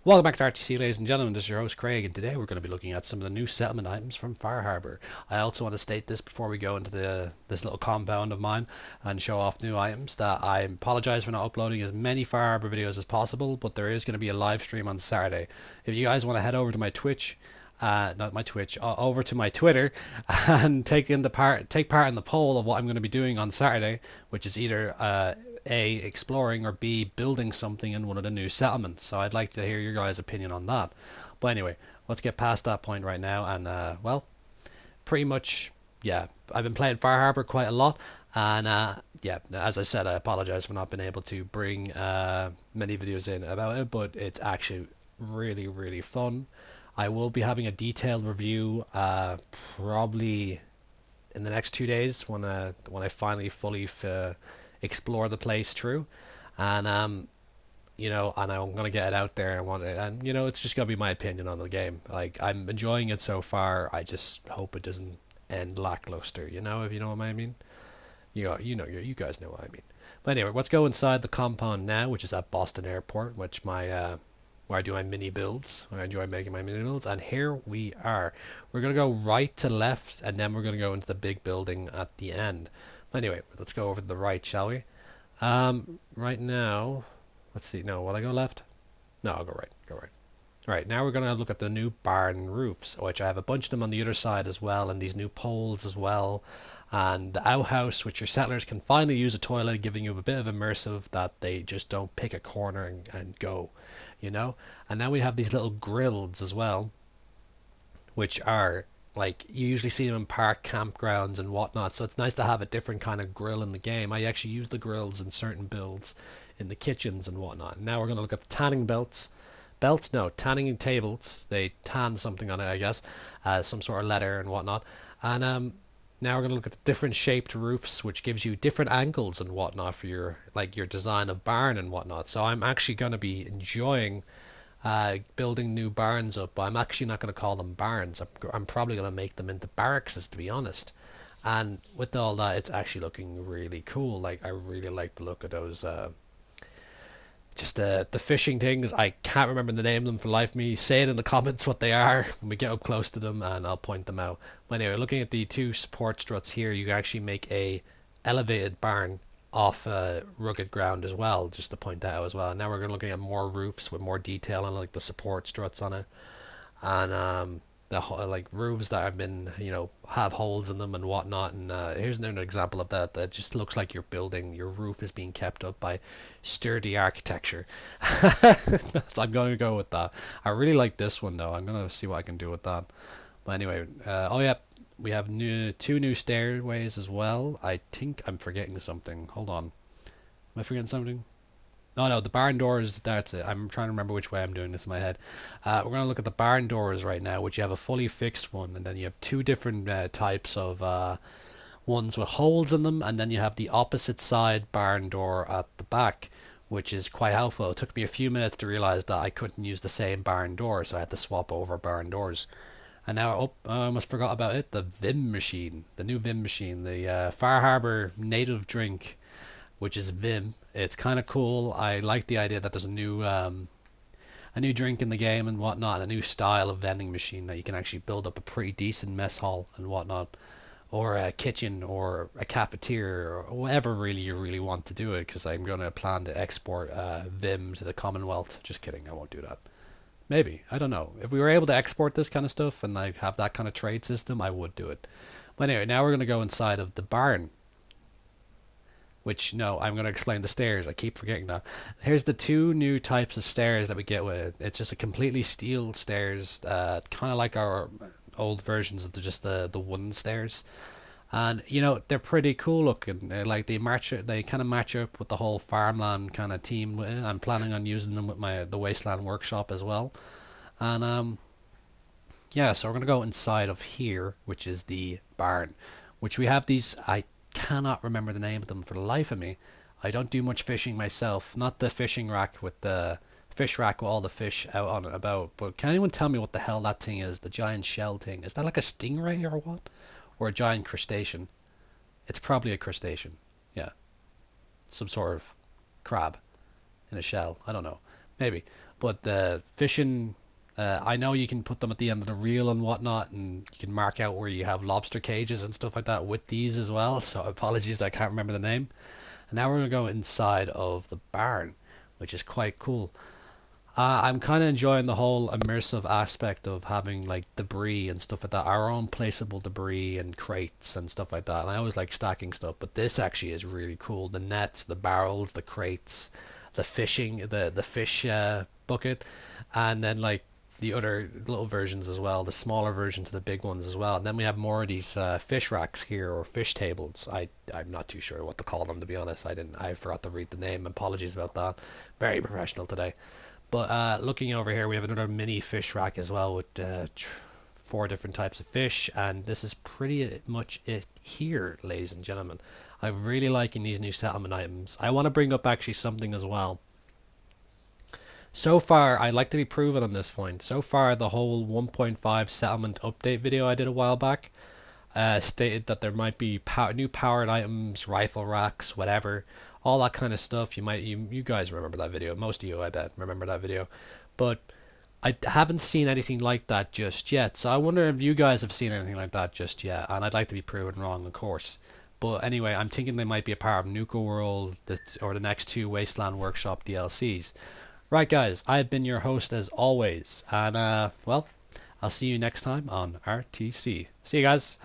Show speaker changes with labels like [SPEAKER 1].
[SPEAKER 1] Welcome back to RTC, ladies and gentlemen. This is your host Craig, and today we're going to be looking at some of the new settlement items from Far Harbor. I also want to state this before we go into this little compound of mine and show off new items that I apologize for not uploading as many Far Harbor videos as possible, but there is going to be a live stream on Saturday. If you guys want to head over to my Twitch, not my Twitch, over to my Twitter and take part in the poll of what I'm going to be doing on Saturday, which is either A, exploring, or B, building something in one of the new settlements. So I'd like to hear your guys' opinion on that. But anyway, let's get past that point right now. And well, pretty much, yeah, I've been playing Far Harbor quite a lot. And yeah, as I said, I apologize for not being able to bring many videos in about it, but it's actually really, really fun. I will be having a detailed review probably in the next 2 days when I finally fully explore the place through, and and I'm gonna get it out there. And want it, and it's just gonna be my opinion on the game. Like, I'm enjoying it so far. I just hope it doesn't end lackluster. If you know what I mean. You guys know what I mean. But anyway, let's go inside the compound now, which is at Boston Airport, which where I do my mini builds. Where I enjoy making my mini builds, and here we are. We're gonna go right to left, and then we're gonna go into the big building at the end. Anyway, let's go over to the right, shall we? Right now, let's see. No, will I go left? No, I'll go right. Go right. All right, now we're going to look at the new barn roofs, which I have a bunch of them on the other side as well, and these new poles as well, and the outhouse, which your settlers can finally use a toilet, giving you a bit of immersive that they just don't pick a corner and go. And now we have these little grills as well, which are like, you usually see them in park campgrounds and whatnot. So it's nice to have a different kind of grill in the game. I actually use the grills in certain builds in the kitchens and whatnot. Now we're going to look at the tanning belts, no, tanning tables. They tan something on it, I guess, some sort of leather and whatnot. And now we're going to look at the different shaped roofs, which gives you different angles and whatnot for your design of barn and whatnot. So I'm actually going to be enjoying building new barns up, but I'm actually not going to call them barns. I'm probably going to make them into barracks, to be honest. And with all that, it's actually looking really cool. Like, I really like the look of those. Just the fishing things. I can't remember the name of them for the life of me. Say it in the comments what they are when we get up close to them, and I'll point them out. But anyway, looking at the two support struts here, you can actually make a elevated barn off rugged ground as well, just to point that out as well. Now we're going to looking at more roofs with more detail on, like the support struts on it, and like roofs that have been, have holes in them and whatnot. And here's another example of that. That just looks like your roof is being kept up by sturdy architecture. So I'm going to go with that. I really like this one though. I'm going to see what I can do with that. But anyway, oh yeah, we have two new stairways as well. I think I'm forgetting something. Hold on. Am I forgetting something? No, no, the barn doors, that's it. I'm trying to remember which way I'm doing this in my head. We're going to look at the barn doors right now, which you have a fully fixed one, and then you have two different types of ones with holes in them, and then you have the opposite side barn door at the back, which is quite helpful. It took me a few minutes to realize that I couldn't use the same barn door, so I had to swap over barn doors. And now, oh, I almost forgot about it, the Vim machine, the new Vim machine, the Far Harbor native drink, which is Vim. It's kind of cool. I like the idea that there's a new drink in the game and whatnot, a new style of vending machine that you can actually build up a pretty decent mess hall and whatnot, or a kitchen or a cafeteria or whatever really you really want to do it. Because I'm going to plan to export Vim to the Commonwealth. Just kidding, I won't do that. Maybe, I don't know. If we were able to export this kind of stuff and like have that kind of trade system, I would do it. But anyway, now we're going to go inside of the barn, which, no, I'm going to explain the stairs. I keep forgetting that. Here's the two new types of stairs that we get with it. It's just a completely steel stairs, kind of like our old versions of just the wooden stairs. And they're pretty cool looking. Like, they kind of match up with the whole farmland kind of team. I'm planning on using them with the Wasteland Workshop as well. And yeah, so we're gonna go inside of here, which is the barn, which we have these. I cannot remember the name of them for the life of me. I don't do much fishing myself. Not the fishing rack with the fish rack with all the fish out on it about. But can anyone tell me what the hell that thing is? The giant shell thing. Is that like a stingray or what? Or a giant crustacean? It's probably a crustacean. Yeah, some sort of crab in a shell. I don't know. Maybe. But the fishing, I know you can put them at the end of the reel and whatnot, and you can mark out where you have lobster cages and stuff like that with these as well. So apologies, I can't remember the name. And now we're gonna go inside of the barn, which is quite cool. I'm kind of enjoying the whole immersive aspect of having like debris and stuff like that, our own placeable debris and crates and stuff like that. And I always like stacking stuff, but this actually is really cool. The nets, the barrels, the crates, the fishing, the fish bucket, and then like the other little versions as well, the smaller versions of the big ones as well. And then we have more of these fish racks here or fish tables. I'm not too sure what to call them, to be honest. I forgot to read the name. Apologies about that. Very professional today. But looking over here, we have another mini fish rack as well with 4 different types of fish, and this is pretty much it here, ladies and gentlemen. I'm really liking these new settlement items. I want to bring up actually something as well. So far, I'd like to be proven on this point. So far, the whole 1.5 settlement update video I did a while back stated that there might be new powered items, rifle racks, whatever, all that kind of stuff. You guys remember that video. Most of you, I bet, remember that video. But I haven't seen anything like that just yet. So I wonder if you guys have seen anything like that just yet. And I'd like to be proven wrong, of course. But anyway, I'm thinking they might be a part of Nuka World or the next 2 Wasteland Workshop DLCs. Right, guys, I've been your host as always. And, well, I'll see you next time on RTC. See you guys.